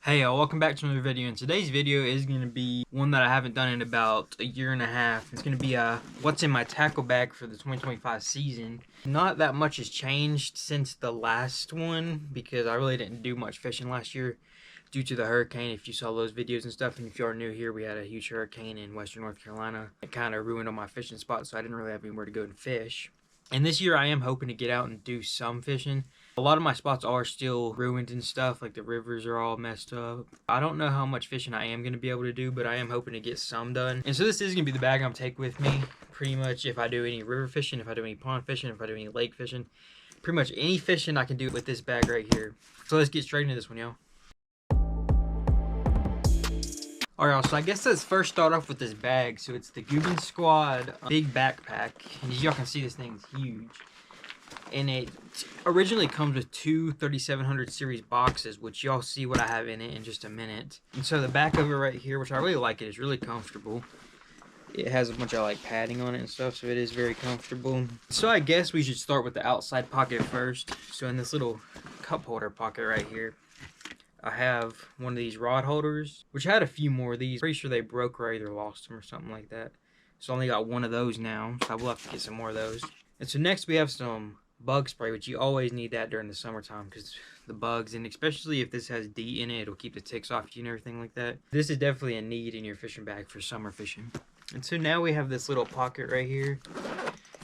Hey y'all, welcome back to another video, and today's video is going to be one that I haven't done in about a year and a half. It's going to be what's in my tackle bag for the 2025 season. Not that much has changed since the last one because I really didn't do much fishing last year due to the hurricane. If you saw those videos and stuff, and if you are new here, we had a huge hurricane in western North Carolina. It kind of ruined all my fishing spots, so I didn't really have anywhere to go and fish. And this year I am hoping to get out and do some fishing. A lot of my spots are still ruined and stuff, like the rivers are all messed up. I don't know how much fishing I am going to be able to do, but I am hoping to get some done. And so this is going to be the bag I'm taking with me, pretty much if I do any river fishing, if I do any pond fishing, if I do any lake fishing. Pretty much any fishing I can do with this bag right here. So let's get straight into this one, y'all. Alright, so I guess let's first start off with this bag. So it's the Googan Squad big backpack. And as y'all can see, this thing's huge. And it originally comes with two 3700 series boxes, which y'all see what I have in it in just a minute. And so the back of it right here, which I really like, it is really comfortable. It has a bunch of like padding on it and stuff, so it is very comfortable. So I guess we should start with the outside pocket first. So in this little cup holder pocket right here, I have one of these rod holders, which I had a few more of these. Pretty sure they broke or I either lost them or something like that. So I only got one of those now, so I will have to get some more of those. And so next we have some bug spray, which you always need that during the summertime because the bugs, and especially if this has DEET in it, it'll keep the ticks off you and everything like that. This is definitely a need in your fishing bag for summer fishing. And so now we have this little pocket right here.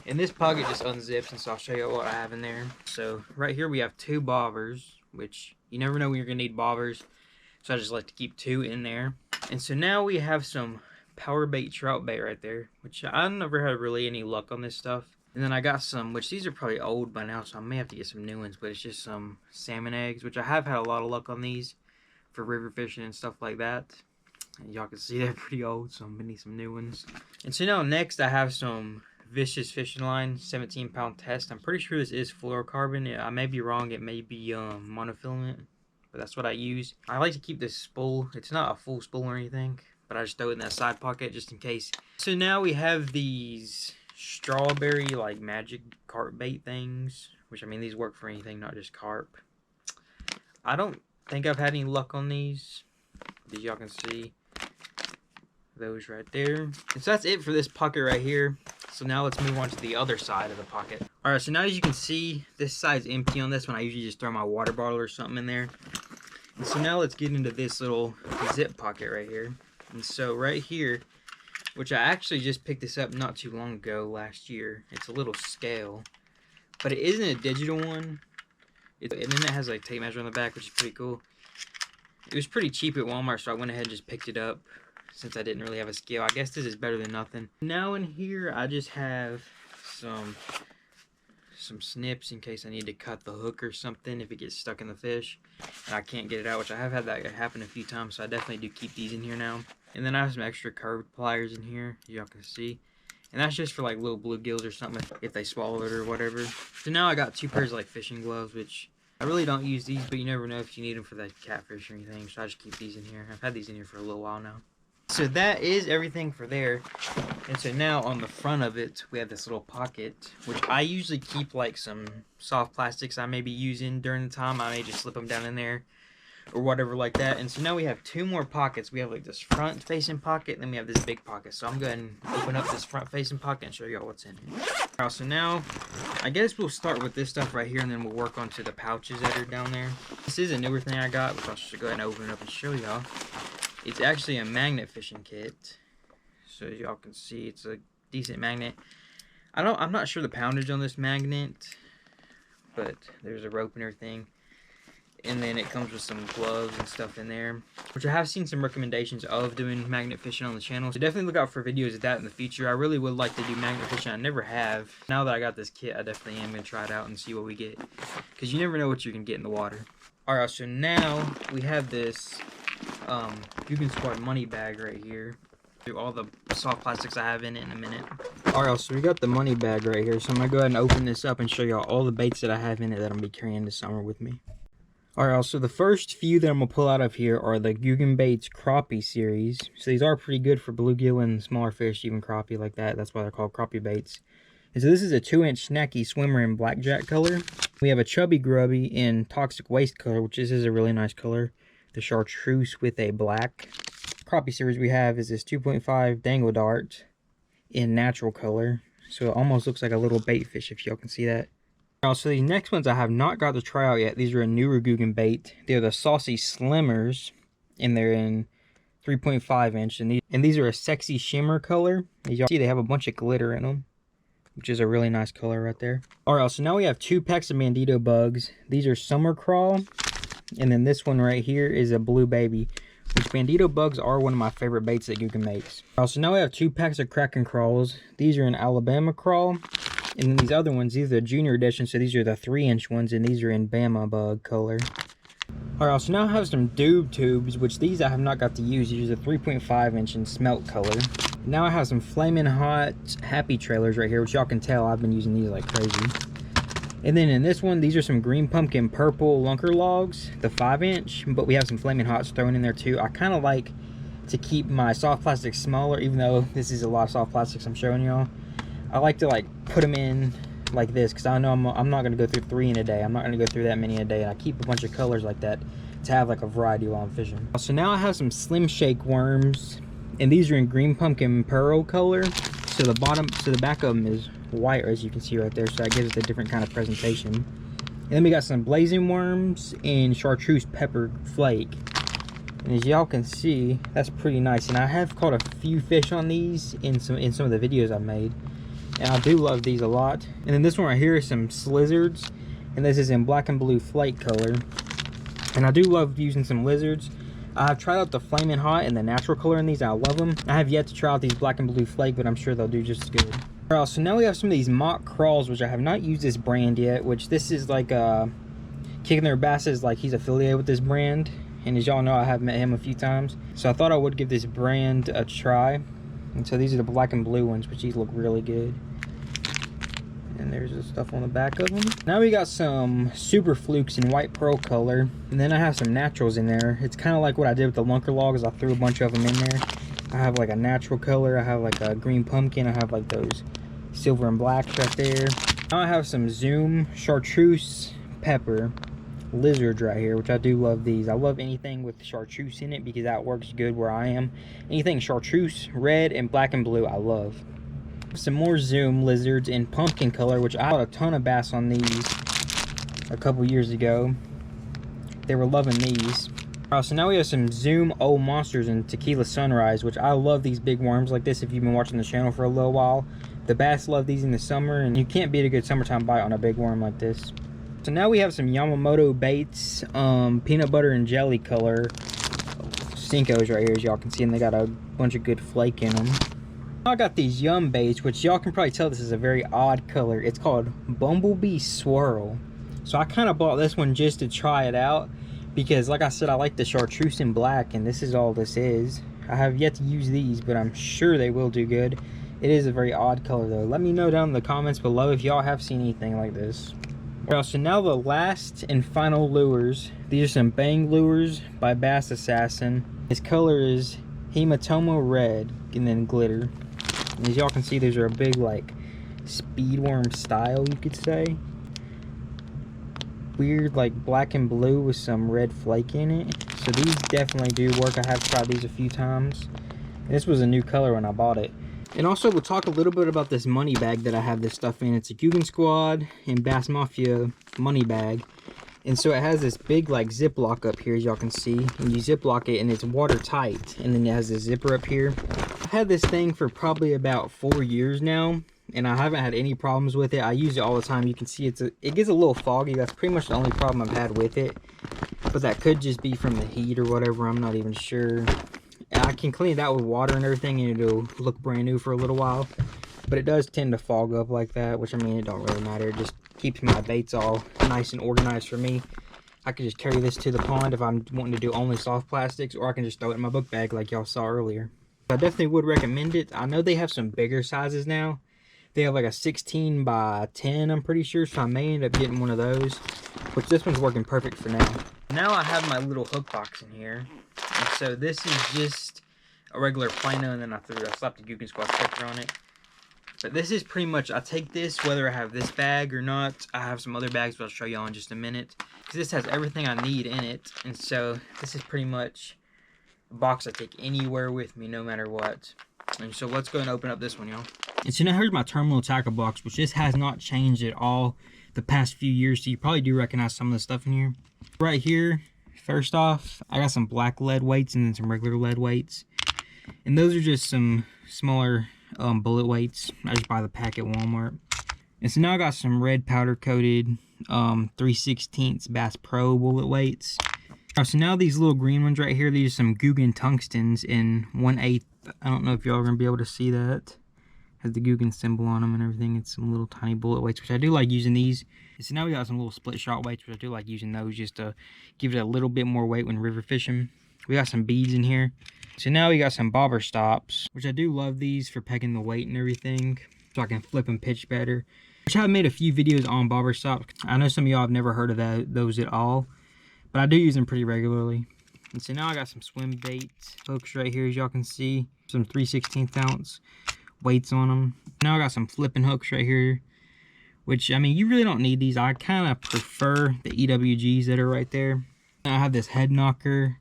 And this pocket just unzips, and so I'll show you what I have in there. So right here we have two bobbers, which you never know when you're going to need bobbers. So I just like to keep two in there. And so now we have some power bait trout bait right there, which I never had really any luck on this stuff. And then I got some, which these are probably old by now, so I may have to get some new ones, but it's just some salmon eggs, which I have had a lot of luck on these for river fishing and stuff like that. And y'all can see they're pretty old, so I'm gonna need some new ones. And so now next I have some Vicious Fishing Line 17-pound test. I'm pretty sure this is fluorocarbon. I may be wrong, it may be monofilament, but that's what I use. I like to keep this spool. It's not a full spool or anything, but I just throw it in that side pocket just in case. So now we have these strawberry like magic carp bait things, which I mean these work for anything, not just carp. I don't think I've had any luck on these, as y'all can see those right there. And so that's it for this pocket right here. So now let's move on to the other side of the pocket. Alright, so now as you can see, this side's empty on this one. I usually just throw my water bottle or something in there. And so now let's get into this little zip pocket right here. And so right here, which I actually just picked this up not too long ago, last year. It's a little scale, but it isn't a digital one. And then it has like tape measure on the back, which is pretty cool. It was pretty cheap at Walmart, so I went ahead and just picked it up since I didn't really have a scale. I guess this is better than nothing. Now in here, I just have some snips in case I need to cut the hook or something if it gets stuck in the fish and I can't get it out, which I have had that happen a few times, so I definitely do keep these in here now. And then I have some extra curved pliers in here, y'all can see. And that's just for like little bluegills or something if they swallow it or whatever. So now I got two pairs of like fishing gloves, which I really don't use these, but you never know if you need them for that catfish or anything, so I just keep these in here. I've had these in here for a little while now. So that is everything for there. And so now on the front of it, we have this little pocket, which I usually keep like some soft plastics I may be using during the time. I may just slip them down in there or whatever like that. And so now we have two more pockets. We have like this front facing pocket, and then we have this big pocket. So I'm going to open up this front facing pocket and show y'all what's in here. Alright, so now I guess we'll start with this stuff right here, and then we'll work on to the pouches that are down there. This is a newer thing I got, which I should go ahead and open it up and show y'all. It's actually a magnet fishing kit. So as y'all can see, it's a decent magnet. I'm not sure the poundage on this magnet, but there's a rope and everything. And then it comes with some gloves and stuff in there, which I have seen some recommendations of doing magnet fishing on the channel. So definitely look out for videos of that in the future. I really would like to do magnet fishing. I never have. Now that I got this kit, I definitely am going to try it out and see what we get, because you never know what you can get in the water. Alright, so now we have this Googan Squad money bag right here. Do all the soft plastics I have in it in a minute. Alright, so we got the money bag right here. So I'm going to go ahead and open this up and show y'all all the baits that I have in it that I'm going to be carrying this summer with me. Alright, so the first few that I'm going to pull out of here are the Googan Baits Crappie series. So these are pretty good for bluegill and smaller fish, even crappie like that. That's why they're called crappie baits. And so this is a 2-inch snacky swimmer in blackjack color. We have a chubby grubby in toxic waste color, which this is a really nice color. the chartreuse with a black. Crappie series we have is this 2.5 dangle dart in natural color. So it almost looks like a little bait fish, if y'all can see that. So these next ones I have not got to try out yet. These are a newer Googan bait. They're the Saucy Slimmers, and they're in 3.5 inch. And these are a sexy shimmer color. As y'all see, they have a bunch of glitter in them, which is a really nice color right there. Alright, so now we have 2 packs of Bandito bugs. These are Summer Crawl, and then this one right here is a Blue Baby, which Bandito bugs are one of my favorite baits that Googan makes. So now we have 2 packs of Kraken Crawls. These are an Alabama Crawl. And then these other ones, these are the junior edition, so these are the 3-inch ones, and these are in Bama bug color. Alright, so now I have some Doob tubes, which these I have not got to use. These are the 3.5-inch in smelt color. Now I have some Flamin' Hot Happy Trailers right here, which y'all can tell I've been using these like crazy. And then in this one, these are some Green Pumpkin Purple Lunker Logs, the 5-inch, but we have some Flamin' Hots thrown in there too. I kind of like to keep my soft plastics smaller, even though this is a lot of soft plastics I'm showing y'all. I like to like put them in like this because I know I'm not going to go through 3 in a day. I'm not going to go through that many a day, and I keep a bunch of colors like that to have like a variety while I'm fishing. So now I have some Slim Shake worms, and these are in Green Pumpkin Pearl color. So the back of them is white, as you can see right there, so that gives it a different kind of presentation. And then we got some Blazing Worms in Chartreuse Pepper Flake. And as y'all can see, that's pretty nice. And I have caught a few fish on these in some of the videos I've made. And I do love these a lot. And then this one right here is some Slizzards, and this is in Black and Blue Flake color. And I do love using some lizards. I've tried out the Flamin' Hot and the natural color in these. I love them. I have yet to try out these Black and Blue Flake, but I'm sure they'll do just as good. Alright, so now we have some of these Mock Crawls, which I have not used this brand yet, which this is like Kicking Their Bass is like he's affiliated with this brand. And as y'all know, I have met him a few times. So I thought I would give this brand a try. And so these are the black and blue ones, which these look really good. And there's the stuff on the back of them. Now we got some Super Flukes in white pearl color. And then I have some naturals in there. It's kind of like what I did with the Lunker Logs. I threw a bunch of them in there. I have like a natural color. I have like a green pumpkin. I have like those silver and blacks right there. Now I have some Zoom Chartreuse Pepper lizards right here, which I do love these. I love anything with chartreuse in it because that works good where I am. Anything chartreuse, red, and black and blue, I love. Some more Zoom lizards in pumpkin color, which I caught a ton of bass on these a couple years ago. They were loving these. So now we have some Zoom Old Monsters in Tequila Sunrise, which I love these big worms like this if you've been watching the channel for a little while. The bass love these in the summer, and you can't beat a good summertime bite on a big worm like this. So now we have some Yamamoto baits, peanut butter and jelly color Cincos right here, as y'all can see, and they got a bunch of good flake in them. I got these Yum baits, which y'all can probably tell this is a very odd color. It's called Bumblebee Swirl. So I kind of bought this one just to try it out because, like I said, I like the chartreuse in black, and this is all this is. I have yet to use these, but I'm sure they will do good. It is a very odd color though. Let me know down in the comments below if y'all have seen anything like this. Well, so now the last and final lures. These are some Bang lures by Bass Assassin. His color is Hematoma Red and then glitter. And as y'all can see, these are a big like speedworm style, you could say. Weird like black and blue with some red flake in it. So these definitely do work. I have tried these a few times. And this was a new color when I bought it. And also, we'll talk a little bit about this money bag that I have this stuff in. It's a Googan Squad and Bass Mafia money bag. And so it has this big like Ziploc up here, as y'all can see. And you Ziploc it and it's watertight. And then it has this zipper up here. I've had this thing for probably about 4 years now. And I haven't had any problems with it. I use it all the time. You can see it gets a little foggy. That's pretty much the only problem I've had with it. But that could just be from the heat or whatever. I'm not even sure. I can clean it out with water and everything, and it'll look brand new for a little while. But it does tend to fog up like that, which I mean, it don't really matter. It just keeps my baits all nice and organized for me. I could just carry this to the pond if I'm wanting to do only soft plastics, or I can just throw it in my book bag like y'all saw earlier. I definitely would recommend it. I know they have some bigger sizes now. They have like a 16 by 10, I'm pretty sure, so I may end up getting one of those, which this one's working perfect for now. Now I have my little hook box in here. And so this is just a regular Plano, and then I slapped a Googan Squad sticker on it. But this is pretty much, I take this whether I have this bag or not. I have some other bags, but I'll show y'all in just a minute. Because this has everything I need in it. And so this is pretty much a box I take anywhere with me, no matter what. And so let's go and open up this one, y'all. And so now here's my terminal tackle box, which this has not changed at all the past few years. So you probably do recognize some of the stuff in here. Right here, first off, I got some black lead weights and then some regular lead weights. And those are just some smaller bullet weights. I just buy the pack at Walmart. And so now I got some red powder coated 3/16 Bass Pro bullet weights. So now these little green ones right here, these are some Guggen tungstens in 1/8. I don't know if y'all are gonna be able to see that. Has the Guggen symbol on them and everything. It's some little tiny bullet weights, which I do like using these. And so now we got some little split shot weights, which I do like using those just to give it a little bit more weight when river fishing. We got some beads in here. So now we got some bobber stops, which I do love these for pegging the weight and everything, so I can flip and pitch better. Which I've made a few videos on bobber stops. I know some of y'all have never heard of those at all, but I do use them pretty regularly. And so now I got some swim bait hooks right here, as y'all can see. Some 3/16 ounce weights on them. Now I got some flipping hooks right here, which, I mean, you really don't need these. I kind of prefer the EWGs that are right there. Now I have this head knocker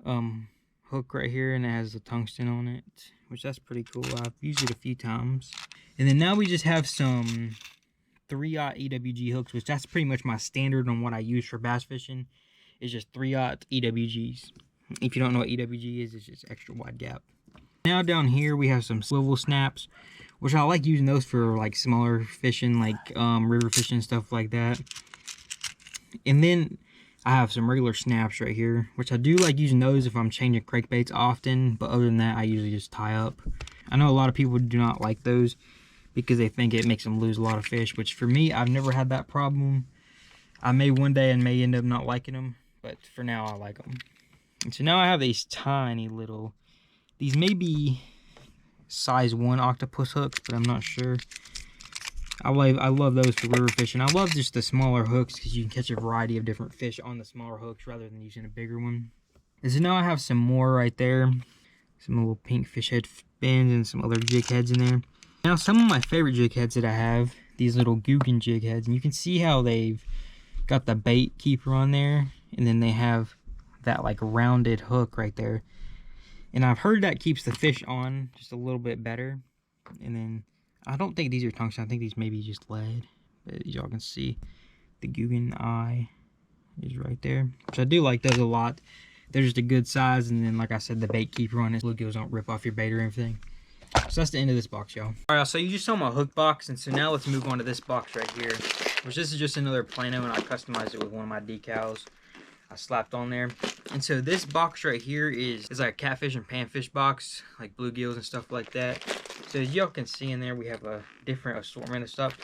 hook right here, and it has the tungsten on it, which that's pretty cool. I've used it a few times. And then now we just have some 3/0 EWG hooks, which that's pretty much my standard on what I use for bass fishing. It's just 3/0 EWGs. If you don't know what EWG is, it's just extra wide gap. Now down here we have some swivel snaps, which I like using those for like smaller fishing, like river fishing, stuff like that. And then I have some regular snaps right here, which I do like using those if I'm changing crankbaits often, but other than that, I usually just tie up. I know a lot of people do not like those because they think it makes them lose a lot of fish, which for me, I've never had that problem. I may one day and may end up not liking them, but for now, I like them. And so now I have these tiny little, these may be size 1 octopus hooks, but I'm not sure. I love those for river fishing. I love just the smaller hooks because you can catch a variety of different fish on the smaller hooks rather than using a bigger one. And so now I have some more right there. Some little pink fish head fins and some other jig heads in there. Now some of my favorite jig heads that I have, these little Guggen jig heads. And you can see how they've got the bait keeper on there. And then they have that like rounded hook right there. And I've heard that keeps the fish on just a little bit better. And then I don't think these are tungsten. I think these may be just lead. But as y'all can see, the Guggen eye is right there. Which I do like those a lot. They're just a good size. And then, like I said, the bait keeper on it. Bluegills don't rip off your bait or anything. So that's the end of this box, y'all. Alright, so you just saw my hook box. And so now let's move on to this box right here. Which this is just another Plano, and I customized it with one of my decals I slapped on there. And so this box right here is like a catfish and panfish box, like bluegills and stuff like that. So as y'all can see in there, we have a different assortment of stuff.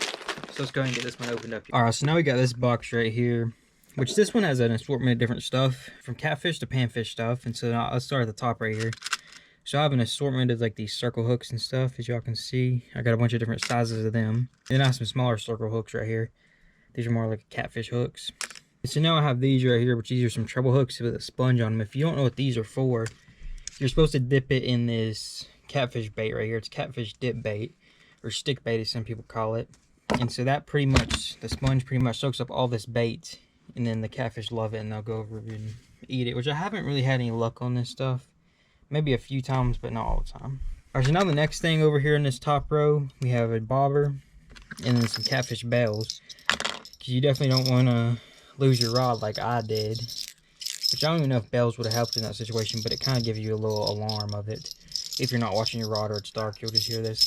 So let's go ahead and get this one opened up. Alright, so now we got this box right here, which this one has an assortment of different stuff, from catfish to panfish stuff. And so now let's start at the top right here. So I have an assortment of like these circle hooks and stuff, as y'all can see. I got a bunch of different sizes of them. And then I have some smaller circle hooks right here. These are more like catfish hooks. And so now I have these right here, which these are some treble hooks with a sponge on them. If you don't know what these are for, you're supposed to dip it in this catfish bait right here. It's catfish dip bait, or stick bait as some people call it. And so that pretty much, the sponge pretty much soaks up all this bait, and then the catfish love it and they'll go over and eat it, which I haven't really had any luck on this stuff. Maybe a few times, but not all the time. Alright, so now the next thing over here in this top row, we have a bobber and then some catfish bells. Because you definitely don't want to lose your rod like I did. Which I don't even know if bells would have helped in that situation, but it kind of gives you a little alarm of it. If you're not watching your rod or it's dark, you'll just hear this.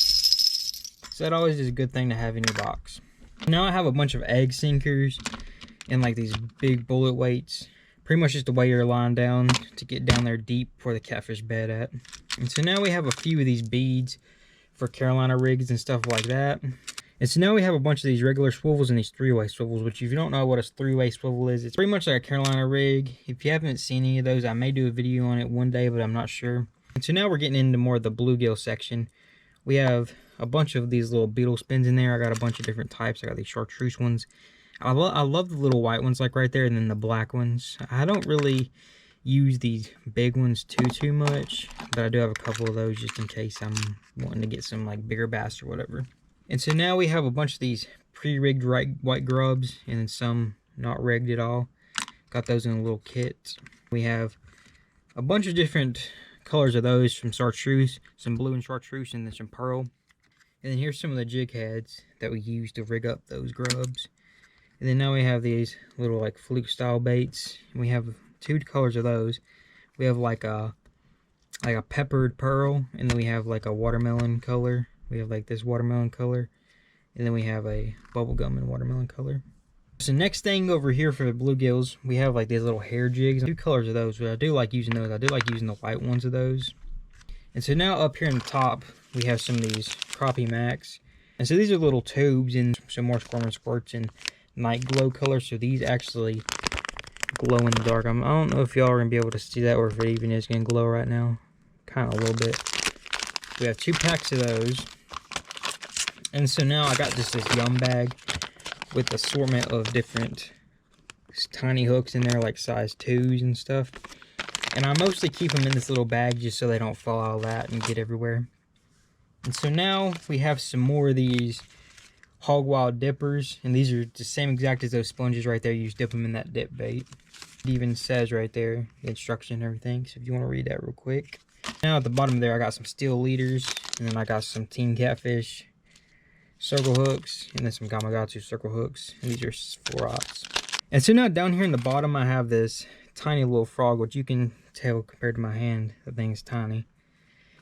So that always is a good thing to have in your box. Now I have a bunch of egg sinkers and like these big bullet weights. Pretty much just the way you're lying down to get down there deep for the catfish bed at. And so now we have a few of these beads for Carolina rigs and stuff like that. And so now we have a bunch of these regular swivels and these three-way swivels, which if you don't know what a three-way swivel is, it's pretty much like a Carolina rig. If you haven't seen any of those, I may do a video on it one day, but I'm not sure. And so now we're getting into more of the bluegill section. We have a bunch of these little beetle spins in there. I got a bunch of different types. I got these chartreuse ones. I love the little white ones like right there, and then the black ones. I don't really use these big ones too much, but I do have a couple of those just in case I'm wanting to get some like bigger bass or whatever. And so now we have a bunch of these pre-rigged white grubs and then some not rigged at all. Got those in a little kit. We have a bunch of different colors of those, from chartreuse, some blue and chartreuse, and then some pearl. And then here's some of the jig heads that we use to rig up those grubs. And then now we have these little like fluke style baits, and we have two colors of those. We have like a peppered pearl, and then we have like a watermelon color. We have like this watermelon color, and then we have a bubblegum and watermelon color. So next thing over here for the bluegills, we have like these little hair jigs. Two colors of those, but I do like using those. I do like using the white ones of those. And so now up here in the top, we have some of these crappie max. And so these are little tubes and some more squirts and night glow color. So these actually glow in the dark. I don't know if y'all are gonna be able to see that, or if it even is gonna glow right now. Kind of a little bit. We have 2 packs of those. And so now I got just this yum bag with assortment of different tiny hooks in there, like size 2s and stuff. And I mostly keep them in this little bag just so they don't fall out of that and get everywhere. And so now we have some more of these hog wild dippers, and these are the same exact as those sponges right there. You just dip them in that dip bait. It even says right there the instruction and everything, so if you want to read that real quick. Now at the bottom there I got some steel leaders, and then I got some Team Catfish circle hooks, and then some Gamakatsu circle hooks, and these are 4/0. And so now down here in the bottom I have this tiny little frog, which you can tell compared to my hand, that thing's tiny.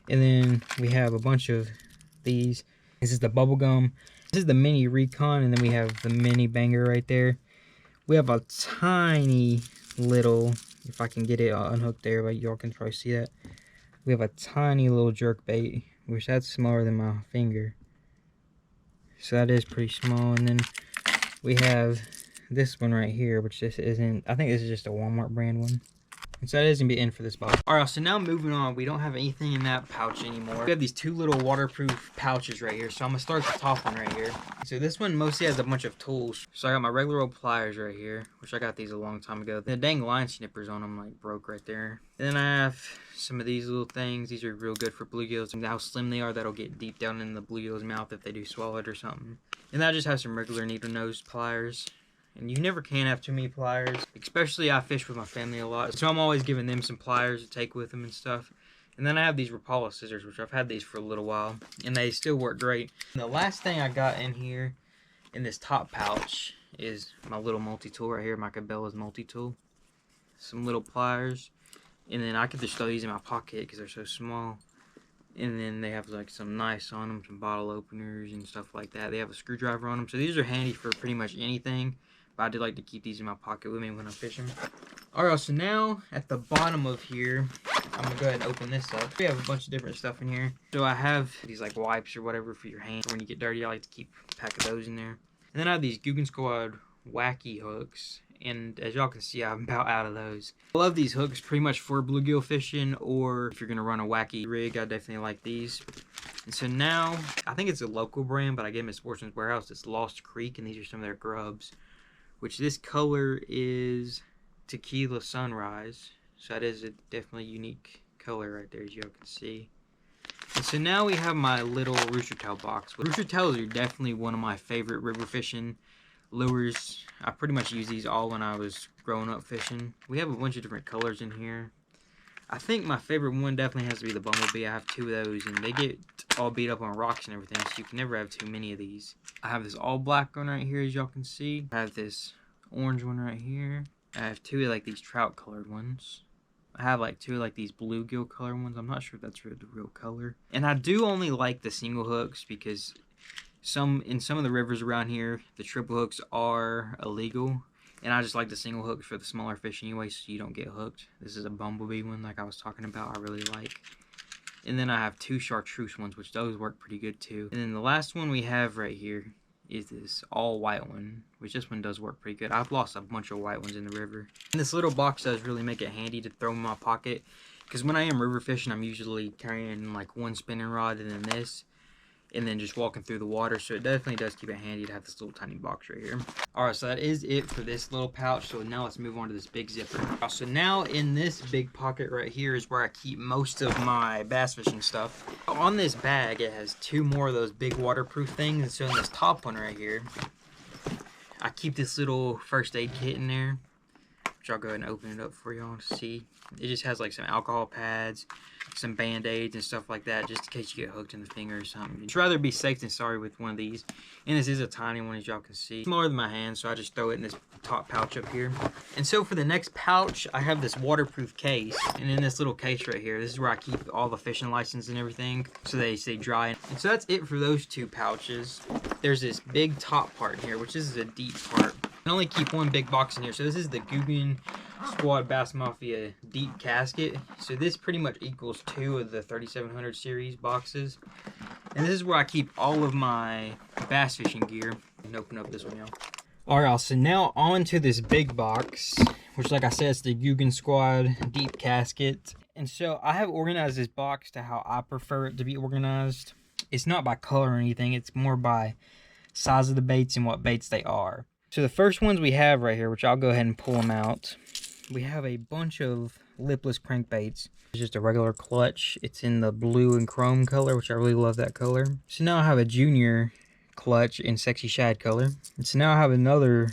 And then we have a bunch of these. This is the bubblegum. This is the mini recon, and then we have the mini banger right there. We have a tiny little, if I can get it unhooked there, but y'all can probably see that. We have a tiny little jerk bait, which that's smaller than my finger. So that is pretty small. And then we have this one right here, which this isn't, I think this is just a Walmart brand one. And so that is gonna be in for this box. All right, so now moving on, we don't have anything in that pouch anymore. We have these 2 little waterproof pouches right here. So I'm gonna start the top one right here. So this one mostly has a bunch of tools. So I got my regular old pliers right here, which I got these a long time ago. The dang line snippers on them like broke right there. And then I have some of these little things. These are real good for bluegills, and how slim they are, that'll get deep down in the bluegill's mouth if they do swallow it or something. And I just have some regular needle nose pliers. And you never can have too many pliers, especially I fish with my family a lot, so I'm always giving them some pliers to take with them and stuff. And then I have these Rapala scissors, which I've had these for a little while, and they still work great. And the last thing I got in here, in this top pouch, is my little multi-tool right here, my Cabela's multi-tool. Some little pliers, and then I could just throw these in my pocket because they're so small. And then they have like some knives on them, some bottle openers and stuff like that. They have a screwdriver on them, so these are handy for pretty much anything. But I do like to keep these in my pocket with me when I'm fishing. Alright, so now at the bottom of here, I'm going to go ahead and open this up. We have a bunch of different stuff in here. So I have these like wipes or whatever for your hands. When you get dirty, I like to keep a pack of those in there. And then I have these Guggen Squad wacky hooks. And as y'all can see, I'm about out of those. I love these hooks pretty much for bluegill fishing, or if you're going to run a wacky rig, I definitely like these. And so now, I think it's a local brand, but I get them at Sportsman's Warehouse. It's Lost Creek, and these are some of their grubs. Which this color is Tequila Sunrise. So that is a definitely unique color right there, as y'all can see. And so now we have my little rooster tail box. Rooster tails are definitely one of my favorite river fishing lures. I pretty much used these all when I was growing up fishing. We have a bunch of different colors in here. I think my favorite one definitely has to be the Bumblebee. I have 2 of those, and they get all beat up on rocks and everything, so you can never have too many of these. I have this all black one right here, as y'all can see. I have this orange one right here. I have 2 of like these trout colored ones. I have like 2 of like these bluegill color ones. I'm not sure if that's the real color. And I do only like the single hooks because in some of the rivers around here, the triple hooks are illegal. And I just like the single hooks for the smaller fish anyway, so you don't get hooked. This is a Bumblebee one like I was talking about, I really like. And then I have 2 chartreuse ones, which those work pretty good too. And then the last one we have right here is this all white one, which this one does work pretty good. I've lost a bunch of white ones in the river. And this little box does really make it handy to throw in my pocket, because when I am river fishing, I'm usually carrying like one spinning rod and then this. and then just walking through the water. So it definitely does keep it handy to have this little tiny box right here. Alright, so that is it for this little pouch. So now let's move on to this big zipper. So now in this big pocket right here is where I keep most of my bass fishing stuff. On this bag, it has 2 more of those big waterproof things. And so in this top one right here, I keep this little first aid kit in there, which I'll go ahead and open it up for y'all to see. It just has like some alcohol pads, some band-aids and stuff like that, just in case you get hooked in the finger or something. I'd rather be safe than sorry with one of these. And this is a tiny one, as y'all can see. Smaller than my hand, so I just throw it in this top pouch up here. And so for the next pouch, I have this waterproof case. And in this little case right here, this is where I keep all the fishing license and everything, so they stay dry. And so that's it for those 2 pouches. There's this big top part here, which is a deep part. I can only keep 1 big box in here. So this is the Guggen Squad Bass Mafia deep casket. So this pretty much equals 2 of the 3700 series boxes. And this is where I keep all of my bass fishing gear. And open up this one, y'all. Alright, so now on to this big box, which like I said, it's the Guggen Squad deep casket. And so I have organized this box to how I prefer it to be organized. It's not by color or anything, it's more by size of the baits and what baits they are. So the first ones we have right here, which I'll go ahead and pull them out. We have a bunch of lipless crankbaits. It's just a regular clutch. It's in the blue and chrome color, which I really love that color. So now I have a junior clutch in sexy shad color. And so now I have another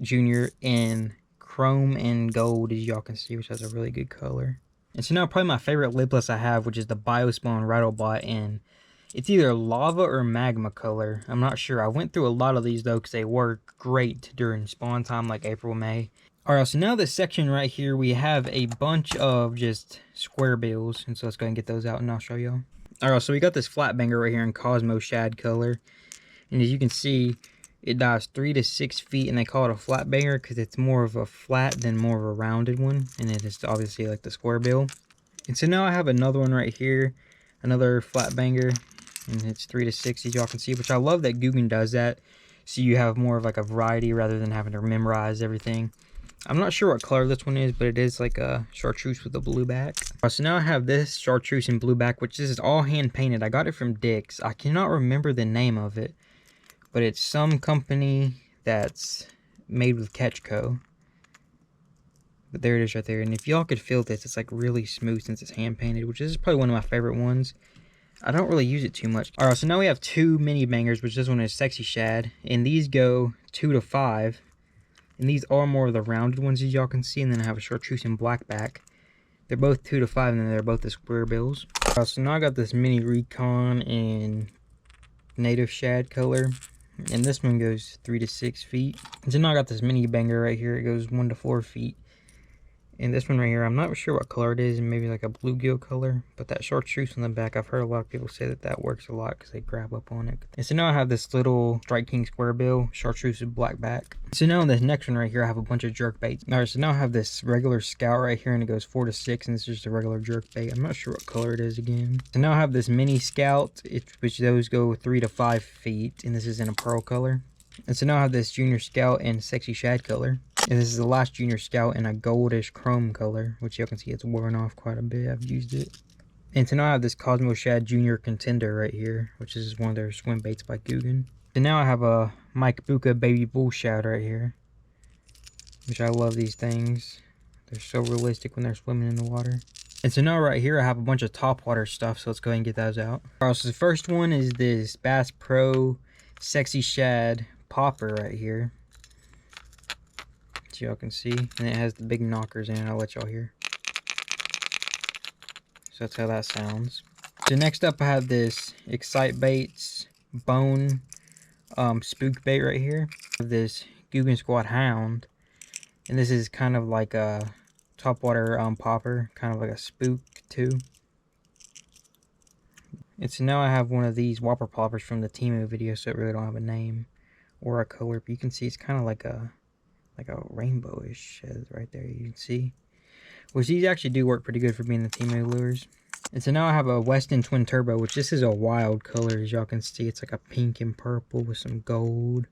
junior in chrome and gold, as y'all can see, which has a really good color. And so now probably my favorite lipless I have, which is the Biospawn Rattlebot, and it's either lava or magma color. I'm not sure. I went through a lot of these though, because they work great during spawn time like April, May. Alright, so now this section right here, we have a bunch of just square bills. And so let's go ahead and get those out and I'll show y'all. Alright, so we got this flat banger right here in Cosmo Shad color. And as you can see, it dives 3 to 6 feet, and they call it a flat banger because it's more of a flat than more of a rounded one. And it is obviously like the square bill. And so now I have another one right here, another flat banger. And it's 3 to 6, as y'all can see, which I love that Guggen does that. So you have more of like a variety rather than having to memorize everything. I'm not sure what color this one is, but it is like a chartreuse with a blue back. So now I have this chartreuse and blue back, which is all hand painted. I got it from Dick's. I cannot remember the name of it, but it's some company that's made with Ketchco. But there it is right there. And if y'all could feel this, it's like really smooth since it's hand painted, which is probably one of my favorite ones. I don't really use it too much. Alright, so now we have 2 mini bangers, which this one is Sexy Shad. And these go 2 to 5. And these are more of the rounded ones, as y'all can see. And then I have a chartreuse and black back. They're both 2 to 5, and then they're both the square bills. So now I got this mini Recon in native shad color. And this one goes 3 to 6 feet. And so now I got this mini banger right here. It goes 1 to 4 feet. And this one right here, I'm not sure what color it is, and maybe like a bluegill color. But that chartreuse on the back, I've heard a lot of people say that that works a lot because they grab up on it. And so now I have this little Strike King square bill, chartreuse with black back. So now in this next one right here, I have a bunch of jerk baits. Alright, so now I have this regular Scout right here, and it goes 4 to 6, and it's just a regular jerk bait. I'm not sure what color it is again. So now I have this mini Scout, which those go 3 to 5 feet, and this is in a pearl color. And so now I have this Junior Scout in Sexy Shad color. And this is the last Junior Scout in a goldish chrome color, which you can see it's worn off quite a bit. I've used it. And so now I have this Cosmo Shad Junior Contender right here, which is one of their swim baits by Guggen. And now I have a Mike Buka Baby Bull Shad right here, which I love these things. They're so realistic when they're swimming in the water. And so now right here I have a bunch of top water stuff, so let's go ahead and get those out. Alright, so the first one is this Bass Pro Sexy Shad Popper right here. Y'all can see, and it has the big knockers in it. I'll let y'all hear. So that's how that sounds. So next up I have this Excite Baits Bone spook bait right here. I have this Guggen Squad Hound, and this is kind of like a topwater popper, kind of like a spook too. And so now I have one of these Whopper poppers from the Temu video, so it really don't have a name or a color, but you can see it's kind of like a rainbowish right there, you can see. Which these actually do work pretty good for being the Temu lures. And so now I have a Weston Twin Turbo, which this is a wild color, as y'all can see. It's like a pink and purple with some gold.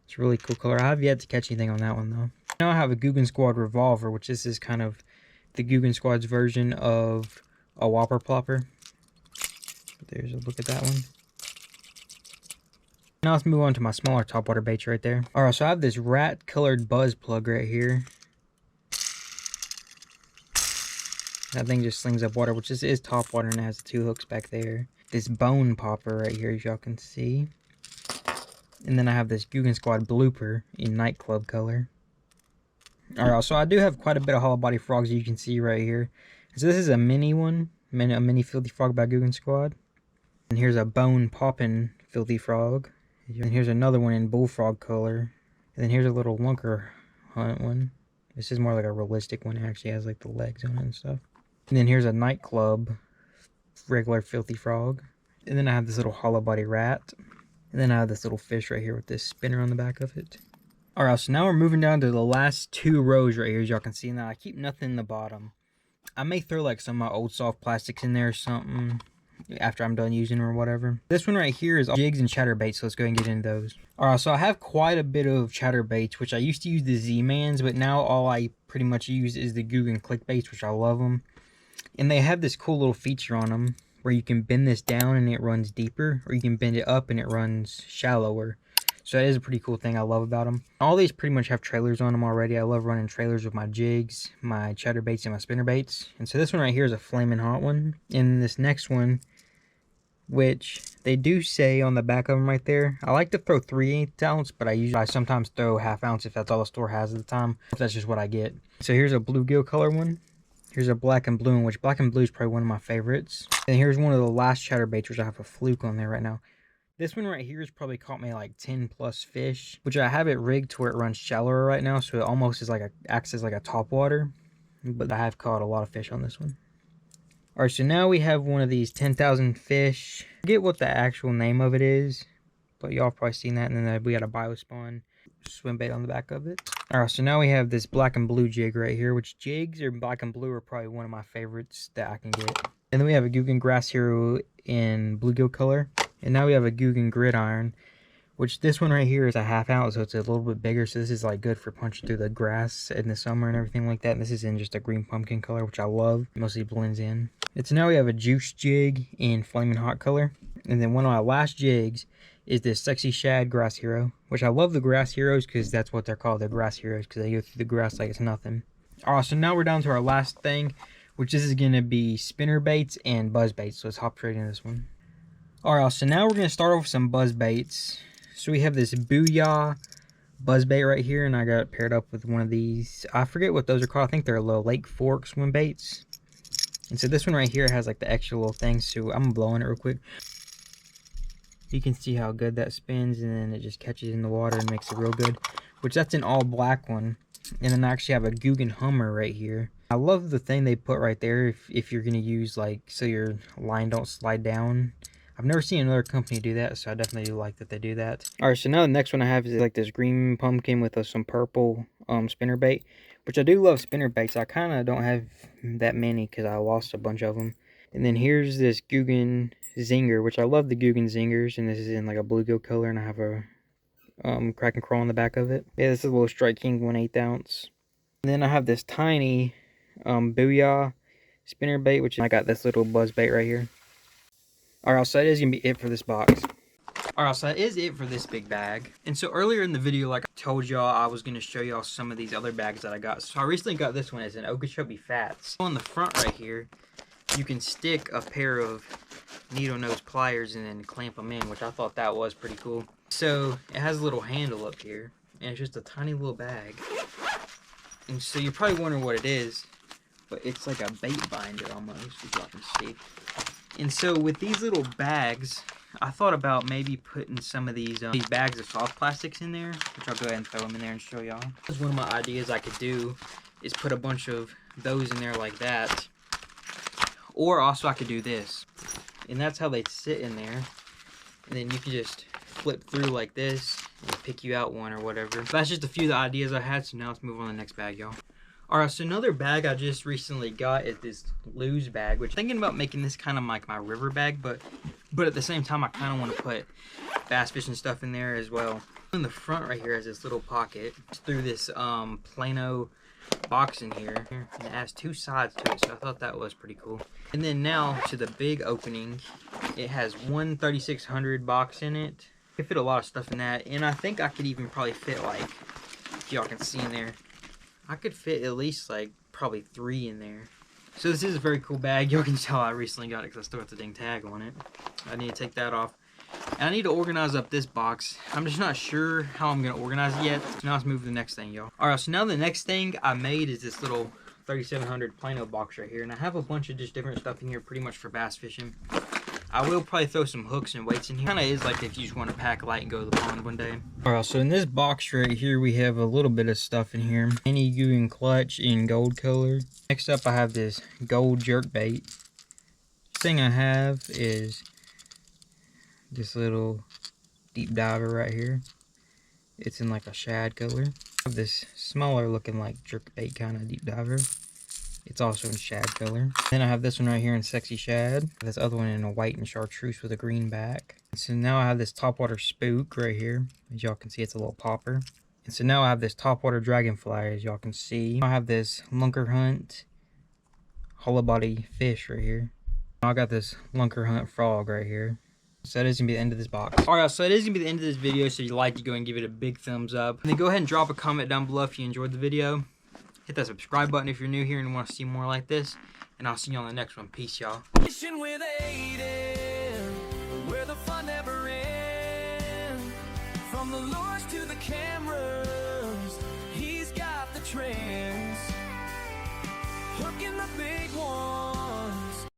It's a really cool color. I have yet to catch anything on that one though. Now I have a Guggen Squad Revolver, which this is kind of the Guggen Squad's version of a Whopper plopper. There's a look at that one. Now let's move on to my smaller topwater baits right there. Alright, so I have this rat colored buzz plug right here. That thing just slings up water, which is top water, and it has 2 hooks back there. This bone popper right here, as y'all can see. And then I have this Guggen Squad blooper in nightclub color. Alright, so I do have quite a bit of hollow body frogs, you can see right here. So this is a mini one, a mini filthy frog by Guggen Squad. And here's a bone popping filthy frog. And here's another one in bullfrog color. And then here's a little lunker hunt one. This is more like a realistic one. It actually has like the legs on it and stuff. And then here's a nightclub regular filthy frog. And then I have this little hollow body rat. And then I have this little fish right here with this spinner on the back of it. Alright, so now we're moving down to the last 2 rows right here, as y'all can see. Now I keep nothing in the bottom. I may throw like some of my old soft plastics in there or something after I'm done using them or whatever. This one right here is jigs and chatterbaits, so let's go ahead and get into those. Alright, so I have quite a bit of chatterbaits, which I used to use the Z-Mans, but now all I pretty much use is the Guggen clickbaits, which I love them. And they have this cool little feature on them where you can bend this down and it runs deeper, or you can bend it up and it runs shallower. So that is a pretty cool thing I love about them. All these pretty much have trailers on them already. I love running trailers with my jigs, my chatterbaits, and my spinnerbaits. And so this one right here is a flaming hot one. And this next one, which they do say on the back of them right there, I like to throw 3/8 ounce, but I sometimes throw 1/2 ounce if that's all the store has at the time. If that's just what I get. So here's a bluegill color one. Here's a black and blue one, which black and blue is probably one of my favorites. And here's one of the last chatterbaits, which I have a fluke on there right now. This one right here has probably caught me like 10 plus fish, which I have it rigged to where it runs shallower right now, so it almost is like acts as like a top water. But I have caught a lot of fish on this one. Alright, so now we have one of these 10,000 fish. I forget what the actual name of it is, but y'all probably seen that. And then we got a biospawn swim bait on the back of it. Alright, so now we have this black and blue jig right here, which jigs or black and blue are probably one of my favorites that I can get. And then we have a Guggen Grass Hero in bluegill color. And now we have a Guggen Gridiron, which this one right here is a 1/2 ounce, so it's a little bit bigger. So this is like good for punching through the grass in the summer and everything like that. And this is in just a green pumpkin color, which I love. It mostly blends in. And so now we have a juice jig in flaming hot color. And then one of my last jigs is this Sexy Shad Grass Hero, which I love the Grass Heroes because that's what they're called, the Grass Heroes, because they go through the grass like it's nothing. Alright, so now we're down to our last thing, which this is going to be spinner baits and buzz baits. So let's hop straight into this one. Alright, so now we're going to start off with some buzz baits. So we have this Booyah buzz bait right here, and I got it paired up with one of these. I forget what those are called. I think they're little Lake Fork swim baits. And so this one right here has like the extra little thing, so I'm blowing it real quick. You can see how good that spins, and then it just catches in the water and makes it real good. Which that's an all black one. And then I actually have a Guggen Hummer right here. I love the thing they put right there if you're going to use like so your line don't slide down. I've never seen another company do that, so I definitely do like that they do that. Alright, so now the next one I have is like this green pumpkin with some purple spinner bait, which I do love spinner baits. I kind of don't have that many because I lost a bunch of them. And then here's this Guggen Zinger, which I love the Guggen Zingers, and this is in like a bluegill color, and I have a crack and crawl on the back of it. Yeah, this is a little Strike King 1/8 ounce. And then I have this tiny Booyah spinner bait, which I got this little buzz bait right here. Alright, so that is going to be it for this box. Alright, so that is it for this big bag. And so earlier in the video, like I told y'all, I was going to show y'all some of these other bags that I got. So I recently got this one as an Okeechobee Fats. On the front right here, you can stick a pair of needle nose pliers and then clamp them in, which I thought that was pretty cool. So it has a little handle up here, and it's just a tiny little bag. And so you're probably wondering what it is, but it's like a bait binder almost, if y'all can see. And so with these little bags, I thought about maybe putting some of these bags of soft plastics in there, which I'll go ahead and throw them in there and show y'all. One of my ideas I could do is put a bunch of those in there like that. Or also I could do this. And that's how they'd sit in there. And then you can just flip through like this and pick you out one or whatever. So that's just a few of the ideas I had, so now let's move on to the next bag, y'all. Alright, so another bag I just recently got is this Lose bag, which I'm thinking about making this kind of like my river bag, but at the same time I kind of want to put bass fishing stuff in there as well. In the front right here has this little pocket. It's through this Plano box in here, and it has 2 sides to it, so I thought that was pretty cool. And then now to the big opening. It has one 3600 box in it, I could fit a lot of stuff in that, and I think I could even probably fit, like, if y'all can see in there, I could fit at least like probably 3 in there. So this is a very cool bag. Y'all can tell I recently got it because I still got the dang tag on it. I need to take that off. And I need to organize up this box. I'm just not sure how I'm going to organize it yet. So now let's move to the next thing, y'all. Alright, so now the next thing I made is this little 3700 Plano box right here. And I have a bunch of just different stuff in here pretty much for bass fishing. I will probably throw some hooks and weights in here. Kind of is like if you just want to pack light and go to the pond one day. Alright, so in this box right here, we have a little bit of stuff in here. Mini Googan clutch in gold color. Next up, I have this gold jerk bait. Thing I have is this little deep diver right here. It's in like a shad color. I have this smaller looking like jerk bait kind of deep diver. It's also in shad color. Then I have this one right here in sexy shad. This other one in a white and chartreuse with a green back. So now I have this topwater spook right here. As y'all can see, it's a little popper. And so now I have this topwater dragonfly, as y'all can see. I have this Lunker Hunt hollow body fish right here. I got this Lunker Hunt frog right here. So that is going to be the end of this box. Alright, so it is going to be the end of this video. So if you liked it, go ahead and give it a big thumbs up. And then go ahead and drop a comment down below if you enjoyed the video. Hit that subscribe button if you're new here and want to see more like this. And I'll see you on the next one. Peace, y'all. Fishing with Aiden, where the fun never ends. From the lures to the cameras, he's got the trends. Hooking the big one.